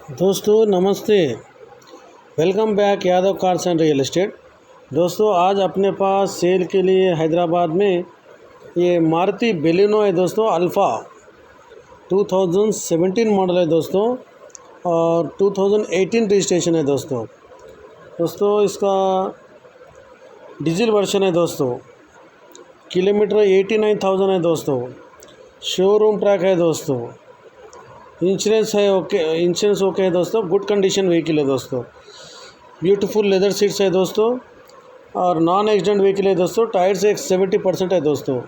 दोस्तों नमस्ते। Welcome back Yadav cars and real estate. दोस्तों आज अपने पास सेल के लिए हैदराबाद में ये मारुति बेलिनो है दोस्तों। अल्फ़ा 2017 मॉडल है दोस्तों और 2018 रजिस्ट्रेशन है दोस्तों। इसका डीजल वर्जन है दोस्तों। किलोमीटर 89,000 है दोस्तों। शोरूम ट्रैक है दोस्तों। इंश्योरेंस है ओके है दोस्तों। गुड कंडीशन व्हीकल है दोस्तों। ब्यूटीफुल लेदर सीट्स है दोस्तों और नॉन एक्सीडेंट व्हीकल है दोस्तों। टायर्स 70% है दोस्तों।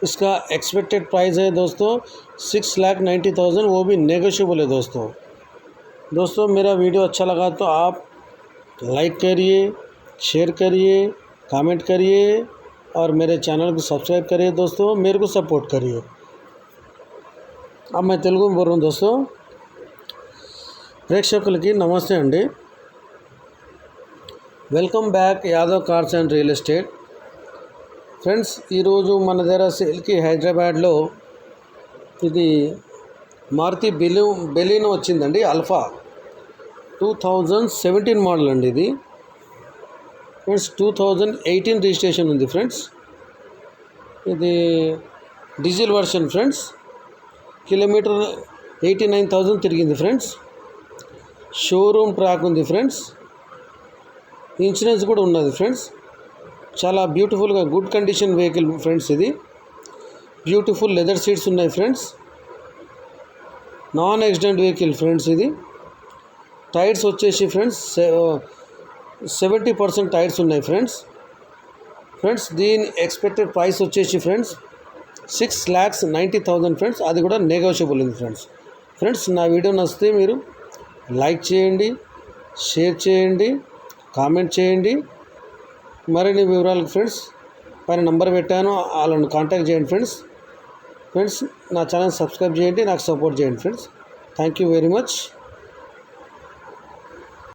इसका एक्सपेक्टेड प्राइस है दोस्तों 6,90,000, वो भी नेगोशिएबल है दोस्तों। मेरा वीडियो अच्छा लगा तो आप लाइक करिए, शेयर करिए, कमेंट करिए और मेरे चैनल को सब्सक्राइब करिए दोस्तों। मेरे को सपोर्ट करिए। अब मैं తెలుగు में बोल रहा हूँ दोस्तों। ప్రేక్షకులకి నమస్తే అండి। Welcome back Yadav cars and real estate friends. ఈరోజు మన దగ్గర సేల్కి హైదరాబాద్లో ఇది మారుతి బెలినో వచ్చిందండి। అల్ఫా 2017 మోడల్ అండి ఇది ఫ్రెండ్స్। 2018 రిజిస్ట్రేషన్ ఉంది ఫ్రెండ్స్। ఇది డీజిల్ వర్షన్ ఫ్రెండ్స్। కిలోమీటర్ 89,000 తిరిగింది ఫ్రెండ్స్। షోరూమ్ ట్రాక్ ఉంది ఫ్రెండ్స్। ఇన్సూరెన్స్ కూడా ఉన్నది ఫ్రెండ్స్। చాలా బ్యూటిఫుల్గా గుడ్ కండిషన్ వెహికల్ ఫ్రెండ్స్। ఇది బ్యూటిఫుల్ లెదర్ సీట్స్ ఉన్నాయి friends. Non accident vehicle friends. ఇది టైర్స్ వచ్చేసి ఫ్రెండ్స్ 70% టైర్స్ ఉన్నాయి ఫ్రెండ్స్। దీని ఎక్స్పెక్టెడ్ ప్రైస్ వచ్చేసి ఫ్రెండ్స్ 6,90,000 ఫ్రెండ్స్। అది కూడా నెగోషియబుల్ ఉంది ఫ్రెండ్స్। నా వీడియో నచ్చితే మీరు లైక్ చేయండి, షేర్ చేయండి, కామెంట్ చేయండి। మరిన్ని వివరాలకు ఫ్రెండ్స్ పైన నంబర్ పెట్టాను, వాళ్ళని కాంటాక్ట్ చేయండి ఫ్రెండ్స్। నా ఛానల్ సబ్స్క్రైబ్ చేయండి, నాకు సపోర్ట్ చేయండి friends. Thank you very much.